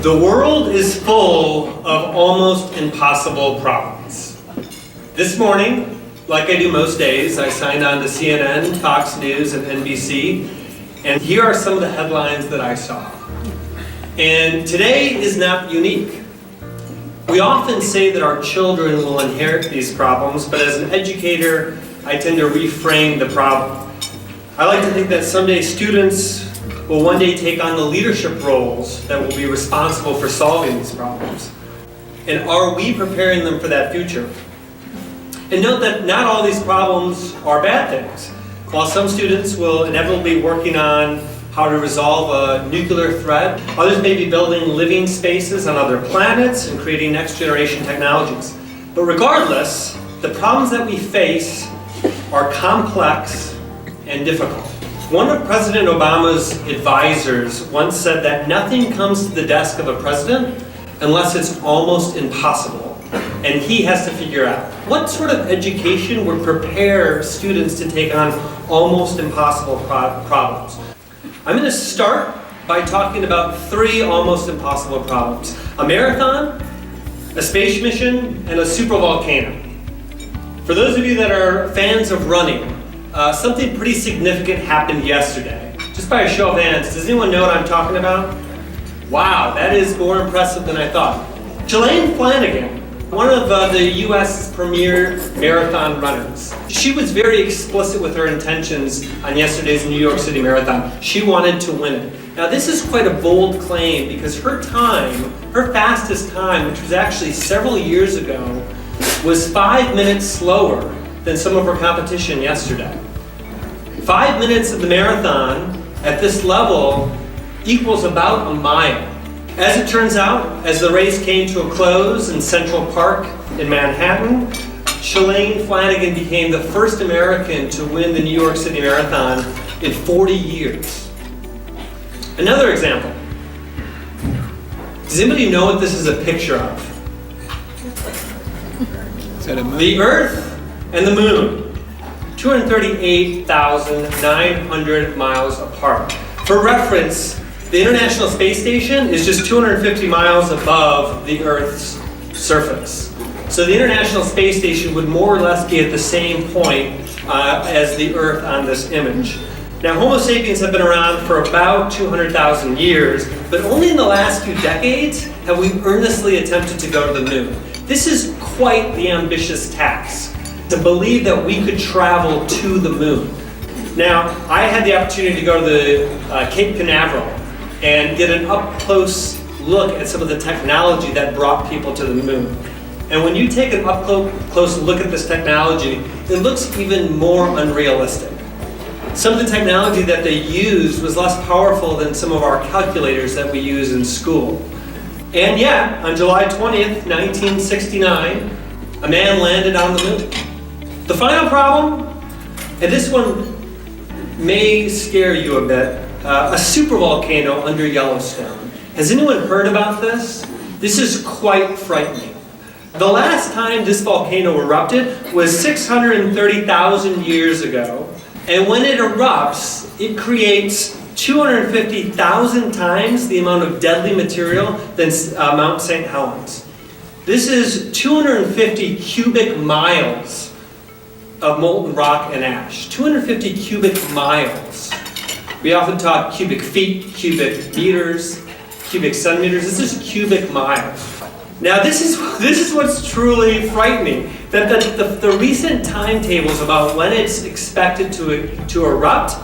The world is full of almost impossible problems. This morning, like I do most days, I signed on to CNN, Fox News, and NBC, and here are some of the headlines that I saw. And today is not unique. We often say that our children will inherit these problems, but as an educator, I tend to reframe the problem. I like to think that someday students will one day take on the leadership roles that will be responsible for solving these problems. And are we preparing them for that future? And note that not all these problems are bad things. While some students will inevitably be working on how to resolve a nuclear threat, others may be building living spaces on other planets and creating next generation technologies. But regardless, the problems that we face are complex and difficult. One of President Obama's advisors once said that nothing comes to the desk of a president unless it's almost impossible, and he has to figure out what sort of education would prepare students to take on almost impossible problems. I'm going to start by talking about three almost impossible problems: a marathon, a space mission, and a supervolcano. For those of you that are fans of running, something pretty significant happened yesterday. Just by a show of hands, does anyone know what I'm talking about? Wow, that is more impressive than I thought. Shalane Flanagan, one of the U.S. premier marathon runners, she was very explicit with her intentions on yesterday's New York City Marathon. She wanted to win it. Now this is quite a bold claim because her fastest time, which was actually several years ago, was 5 minutes slower than some of her competition yesterday. 5 minutes of the marathon at this level equals about a mile. As it turns out, as the race came to a close in Central Park in Manhattan, Shalane Flanagan became the first American to win the New York City Marathon in 40 years. Another example. Does anybody know what this is a picture of? Is that a moon? The Earth and the Moon, 238,900 miles apart. For reference, the International Space Station is just 250 miles above the Earth's surface. So the International Space Station would more or less be at the same point as the Earth on this image. Now, Homo sapiens have been around for about 200,000 years, but only in the last few decades have we earnestly attempted to go to the moon. This is quite the ambitious task, to believe that we could travel to the moon. Now, I had the opportunity to go to the Cape Canaveral and get an up-close look at some of the technology that brought people to the moon. And when you take an up-close look at this technology, it looks even more unrealistic. Some of the technology that they used was less powerful than some of our calculators that we use in school. And yet, on July 20th, 1969, a man landed on the moon. The final problem, and this one may scare you a bit, a supervolcano under Yellowstone. Has anyone heard about this? This is quite frightening. The last time this volcano erupted was 630,000 years ago, and when it erupts, it creates 250,000 times the amount of deadly material than Mount St. Helens. This is 250 cubic miles of molten rock and ash. 250 cubic miles. We often talk cubic feet, cubic meters, cubic centimeters. This is cubic miles. Now this is what's truly frightening, that the recent timetables about when it's expected to erupt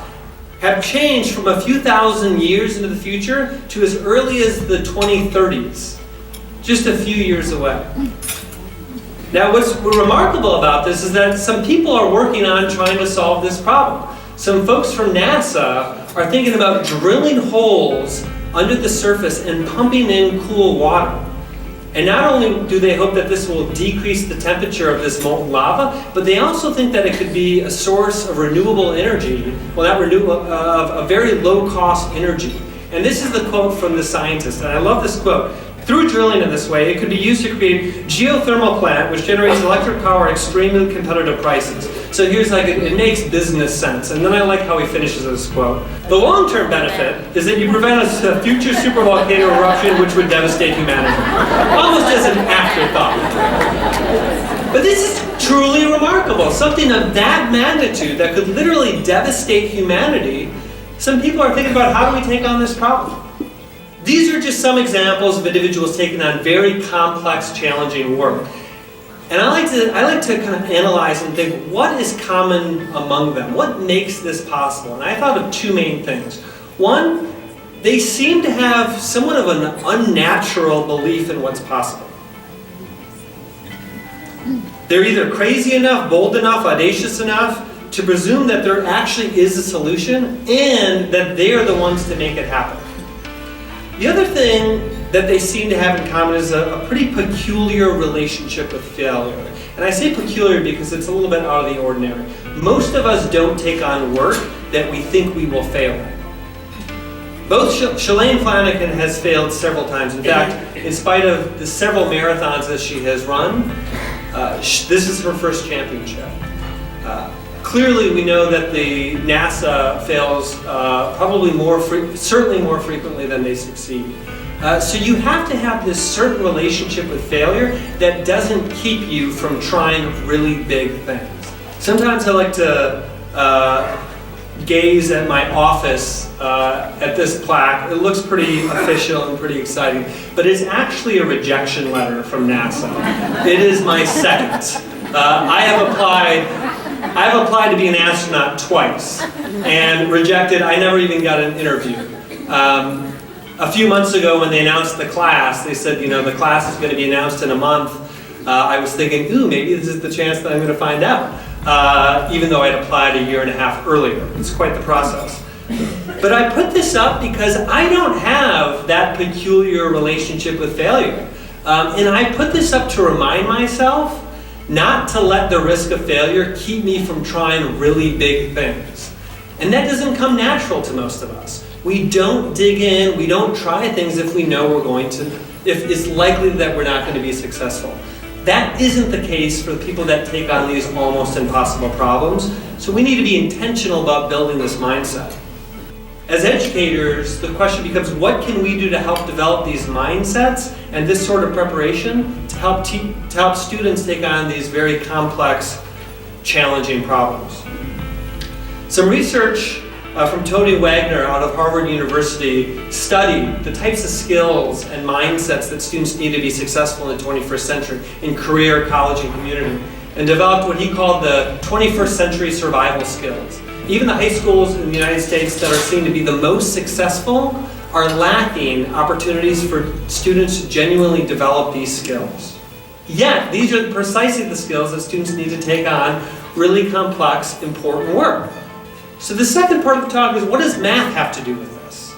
have changed from a few thousand years into the future to as early as the 2030s, just a few years away. Now what's remarkable about this is that some people are working on trying to solve this problem. Some folks from NASA are thinking about drilling holes under the surface and pumping in cool water. And not only do they hope that this will decrease the temperature of this molten lava, but they also think that it could be a source of renewable energy, of a very low-cost energy. And this is the quote from the scientist, and I love this quote. Through drilling in this way, it could be used to create geothermal plant, which generates electric power at extremely competitive prices. So here's like, it makes business sense. And then I like how he finishes this quote. The long-term benefit is that you prevent a future supervolcano eruption which would devastate humanity. Almost as an afterthought. But this is truly remarkable. Something of that magnitude that could literally devastate humanity. Some people are thinking about, how do we take on this problem? These are just some examples of individuals taking on very complex, challenging work. And I like to kind of analyze and think, what is common among them? What makes this possible? And I thought of two main things. One, they seem to have somewhat of an unnatural belief in what's possible. They're either crazy enough, bold enough, audacious enough to presume that there actually is a solution and that they are the ones to make it happen. The other thing that they seem to have in common is a pretty peculiar relationship with failure. And I say peculiar because it's a little bit out of the ordinary. Most of us don't take on work that we think we will fail at. Both Shalane Flanagan has failed several times. In fact, in spite of the several marathons that she has run, this is her first championship. Clearly, we know that the NASA fails certainly more frequently than they succeed. So you have to have this certain relationship with failure that doesn't keep you from trying really big things. Sometimes I like to gaze at my office at this plaque. It looks pretty official and pretty exciting, but it's actually a rejection letter from NASA. It is my second. I've applied to be an astronaut twice and rejected. I never even got an interview. A few months ago when they announced the class, they said, the class is going to be announced in a month. I was thinking, maybe this is the chance that I'm going to find out, even though I'd applied a year and a half earlier. It's quite the process. But I put this up because I don't have that peculiar relationship with failure. And I put this up to remind myself not to let the risk of failure keep me from trying really big things. And that doesn't come natural to most of us. We don't dig in, we don't try things if we know if it's likely that we're not going to be successful. That isn't the case for the people that take on these almost impossible problems. So we need to be intentional about building this mindset. As educators, the question becomes, what can we do to help develop these mindsets and this sort of preparation to help students take on these very complex, challenging problems? Some research from Tony Wagner out of Harvard University studied the types of skills and mindsets that students need to be successful in the 21st century in career, college, and community, and developed what he called the 21st century survival skills. Even the high schools in the United States that are seen to be the most successful are lacking opportunities for students to genuinely develop these skills. Yet, these are precisely the skills that students need to take on really complex, important work. So the second part of the talk is, what does math have to do with this?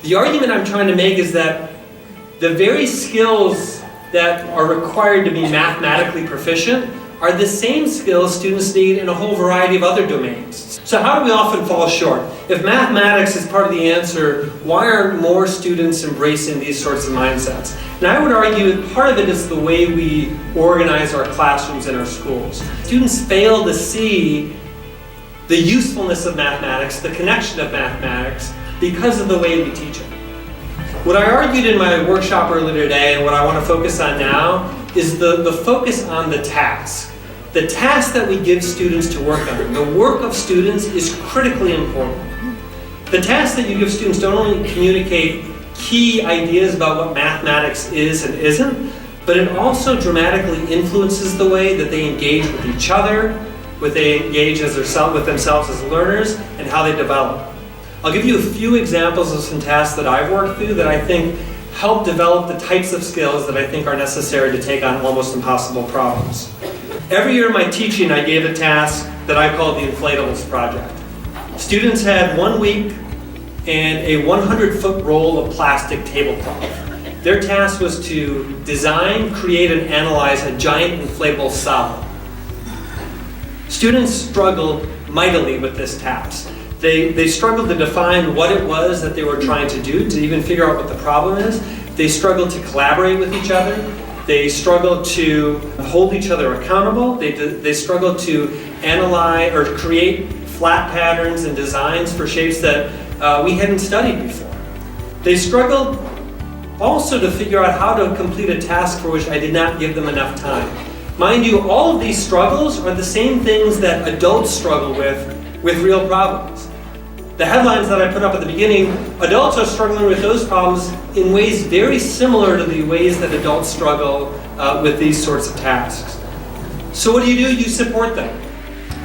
The argument I'm trying to make is that the very skills that are required to be mathematically proficient are the same skills students need in a whole variety of other domains. So how do we often fall short? If mathematics is part of the answer, why aren't more students embracing these sorts of mindsets? And I would argue that part of it is the way we organize our classrooms in our schools. Students fail to see the usefulness of mathematics, the connection of mathematics, because of the way we teach it. What I argued in my workshop earlier today, and what I want to focus on now, is the focus on the task. The task that we give students to work on. The work of students is critically important. The tasks that you give students don't only communicate key ideas about what mathematics is and isn't, but it also dramatically influences the way that they engage with each other, what they engage with themselves as learners, and how they develop. I'll give you a few examples of some tasks that I've worked through that I think help develop the types of skills that I think are necessary to take on almost impossible problems. Every year in my teaching, I gave a task that I called the Inflatables Project. Students had 1 week and a 100-foot roll of plastic tablecloth. Their task was to design, create, and analyze a giant inflatable solid. Students struggled mightily with this task. They struggled to define what it was that they were trying to do, to even figure out what the problem is. They struggled to collaborate with each other. They struggled to hold each other accountable. They struggled to analyze or create flat patterns and designs for shapes that we hadn't studied before. They struggled also to figure out how to complete a task for which I did not give them enough time. Mind you, all of these struggles are the same things that adults struggle with real problems. The headlines that I put up at the beginning, adults are struggling with those problems in ways very similar to the ways that adults struggle with these sorts of tasks. So what do? You support them.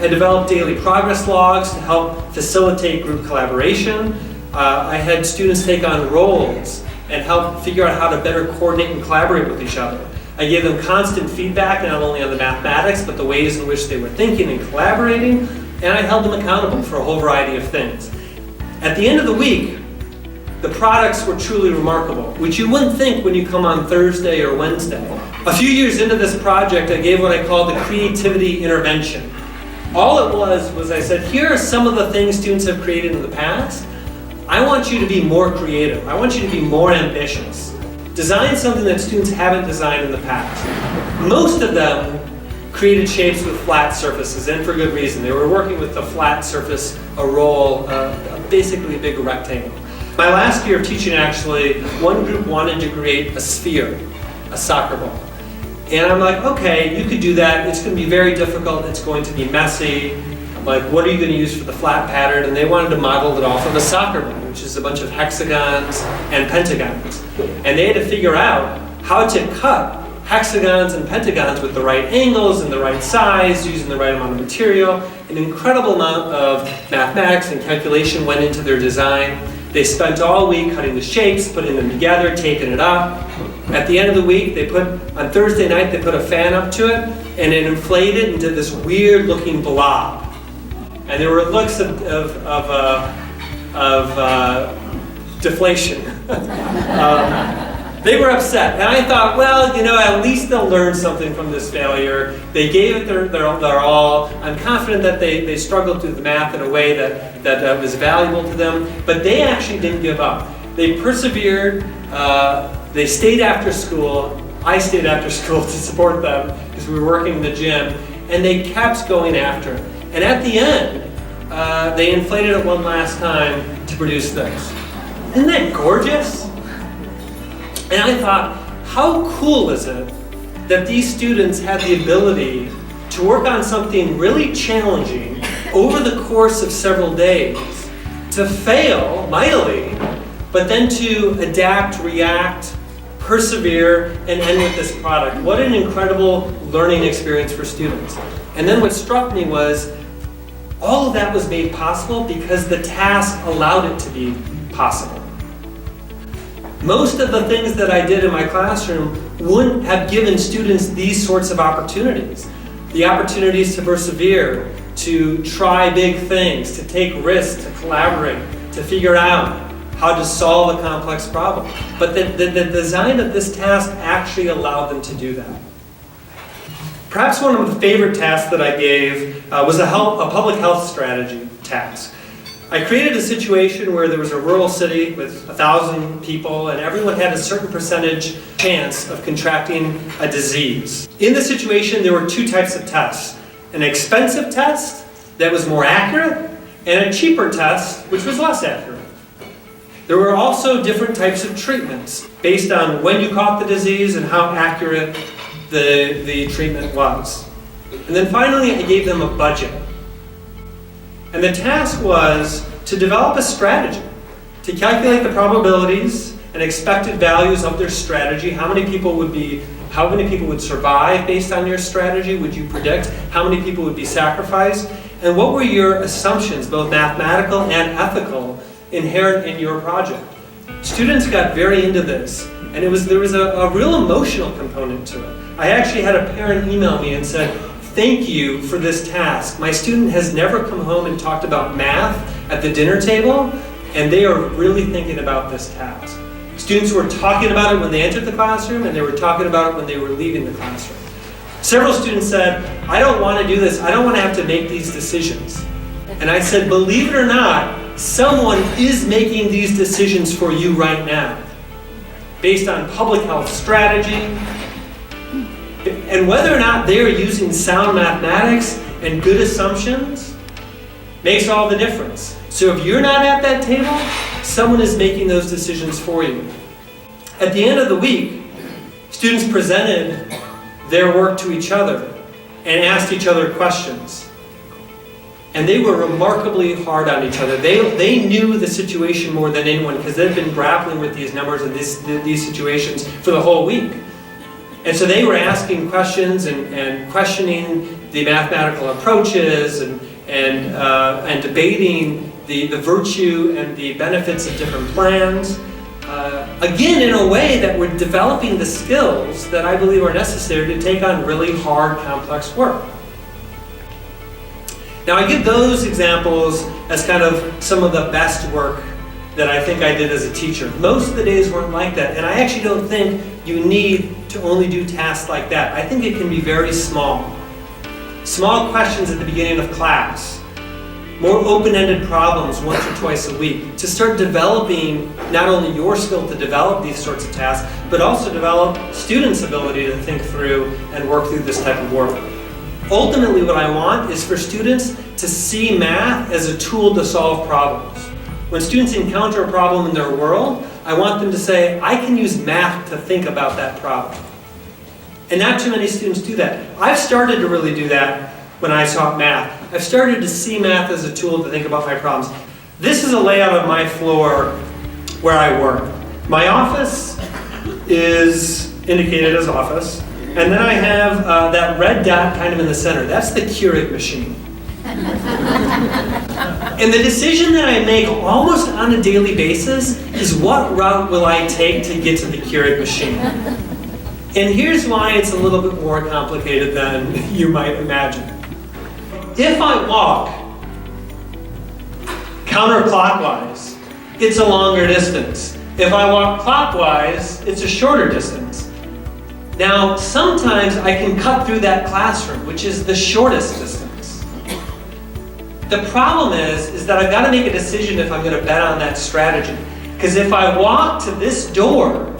I developed daily progress logs to help facilitate group collaboration. I had students take on roles and help figure out how to better coordinate and collaborate with each other. I gave them constant feedback, not only on the mathematics, but the ways in which they were thinking and collaborating, and I held them accountable for a whole variety of things. At the end of the week, the products were truly remarkable, which you wouldn't think when you come on Thursday or Wednesday. A few years into this project, I gave what I called the creativity intervention. All it was I said, here are some of the things students have created in the past. I want you to be more creative. I want you to be more ambitious. Design something that students haven't designed in the past. Most of them created shapes with flat surfaces, and for good reason. They were working with a flat surface, a roll, basically a big rectangle. My last year of teaching, actually, one group wanted to create a sphere, a soccer ball. And I'm like, okay, you could do that. It's going to be very difficult. It's going to be messy. I'm like, what are you going to use for the flat pattern? And they wanted to model it off of a soccer ball, which is a bunch of hexagons and pentagons. And they had to figure out how to cut hexagons and pentagons with the right angles and the right size, using the right amount of material. An incredible amount of mathematics and calculation went into their design. They spent all week cutting the shapes, putting them together, taping it up. At the end of the week, on Thursday night, they put a fan up to it, and it inflated into this weird looking blob. And there were looks of deflation. They were upset, and I thought, well, at least they'll learn something from this failure. They gave it their all. I'm confident that they struggled through the math in a way that was valuable to them, but they actually didn't give up. They persevered. They stayed after school. I stayed after school to support them because we were working in the gym, and they kept going after it. And at the end, they inflated it one last time to produce this. Isn't that gorgeous? And I thought, how cool is it that these students had the ability to work on something really challenging over the course of several days, to fail mightily, but then to adapt, react, persevere, and end with this product. What an incredible learning experience for students. And then what struck me was, all of that was made possible because the task allowed it to be possible. Most of the things that I did in my classroom wouldn't have given students these sorts of opportunities. The opportunities to persevere, to try big things, to take risks, to collaborate, to figure out how to solve a complex problem. But the design of this task actually allowed them to do that. Perhaps one of the favorite tasks that I gave was a public health strategy task. I created a situation where there was a rural city with 1,000 people, and everyone had a certain percentage chance of contracting a disease. In the situation, there were two types of tests. An expensive test that was more accurate, and a cheaper test which was less accurate. There were also different types of treatments based on when you caught the disease and how accurate the treatment was. And then finally, I gave them a budget. And the task was to develop a strategy, to calculate the probabilities and expected values of their strategy. How many people would survive based on your strategy? Would you predict how many people would be sacrificed? And what were your assumptions, both mathematical and ethical, inherent in your project? Students got very into this, and there was a real emotional component to it. I actually had a parent email me and said, "Thank you for this task. My student has never come home and talked about math at the dinner table, and they are really thinking about this task." Students were talking about it when they entered the classroom, and they were talking about it when they were leaving the classroom. Several students said, "I don't want to do this. I don't want to have to make these decisions." And I said, believe it or not, someone is making these decisions for you right now. based on public health strategy. And whether or not they are using sound mathematics and good assumptions makes all the difference. So if you're not at that table, someone is making those decisions for you. At the end of the week, students presented their work to each other and asked each other questions. And they were remarkably hard on each other. They knew the situation more than anyone because they've been grappling with these numbers and these situations for the whole week. And so they were asking questions and questioning the mathematical approaches and debating the virtue and the benefits of different plans. Again, in a way that we're developing the skills that I believe are necessary to take on really hard, complex work. Now, I give those examples as kind of some of the best work that I think I did as a teacher. Most of the days weren't like that, and I actually don't think you need to only do tasks like that. I think it can be very small. Small questions at the beginning of class, more open-ended problems once or twice a week, to start developing not only your skill to develop these sorts of tasks, but also develop students' ability to think through and work through this type of work. Ultimately, what I want is for students to see math as a tool to solve problems. When students encounter a problem in their world, I want them to say, I can use math to think about that problem. And not too many students do that. I've started to really do that when I taught math. I've started to see math as a tool to think about my problems. This is a layout of my floor where I work. My office is indicated as office. And then I have that red dot kind of in the center. That's the Keurig machine. And the decision that I make almost on a daily basis is what route will I take to get to the Keurig machine. And here's why it's a little bit more complicated than you might imagine. If I walk counterclockwise, it's a longer distance. If I walk clockwise, it's a shorter distance. Now, sometimes I can cut through that classroom, which is the shortest distance. The problem is that I've got to make a decision if I'm going to bet on that strategy. Because if I walk to this door,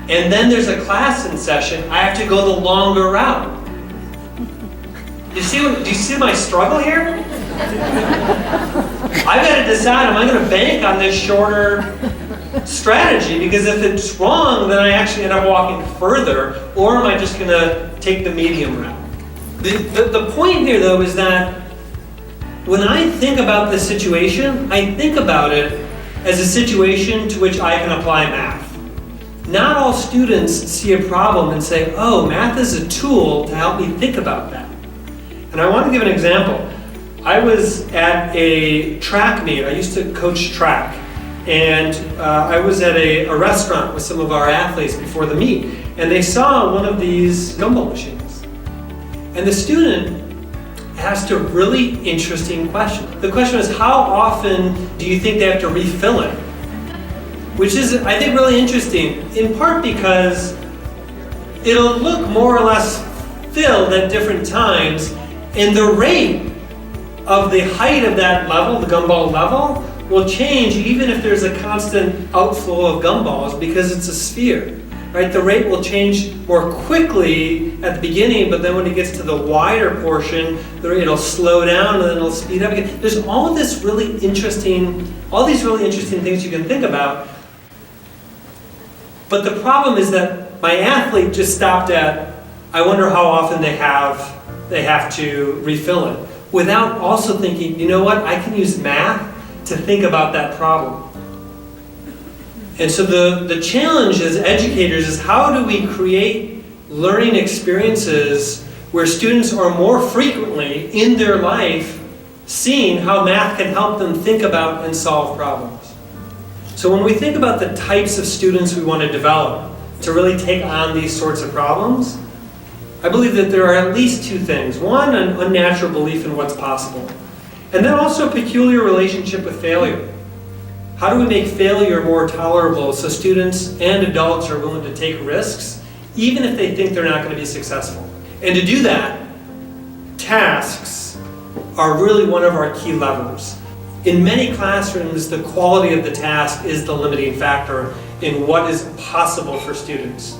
and then there's a class in session, I have to go the longer route. Do you see my struggle here? I've got to decide, am I going to bank on this shorter strategy? Because if it's wrong, then I actually end up walking further, or am I just going to take the medium route? The point here, though, is that when I think about this situation, I think about it as a situation to which I can apply math. Not all students see a problem and say, oh, math is a tool to help me think about that. And I want to give an example. I was at a track meet. I used to coach track. And I was at a restaurant with some of our athletes before the meet. And they saw one of these gumball machines. And the student asked a really interesting question. The question was, how often do you think they have to refill it? Which is, I think, really interesting, in part because it'll look more or less filled at different times, and the rate of the height of that level, the gumball level, will change even if there's a constant outflow of gumballs because it's a sphere. Right? The rate will change more quickly at the beginning, but then when it gets to the wider portion, it'll slow down and then it'll speed up again. There's all these really interesting things you can think about. But the problem is that my athlete just stopped at, I wonder how often they have to refill it, without also thinking, you know what, I can use math to think about that problem. And so the challenge as educators is, how do we create learning experiences where students are more frequently in their life seeing how math can help them think about and solve problems. So when we think about the types of students we want to develop to really take on these sorts of problems, I believe that there are at least two things. One, an unnatural belief in what's possible. And then also a peculiar relationship with failure. How do we make failure more tolerable so students and adults are willing to take risks, even if they think they're not going to be successful? And to do that, tasks are really one of our key levers. In many classrooms, the quality of the task is the limiting factor in what is possible for students.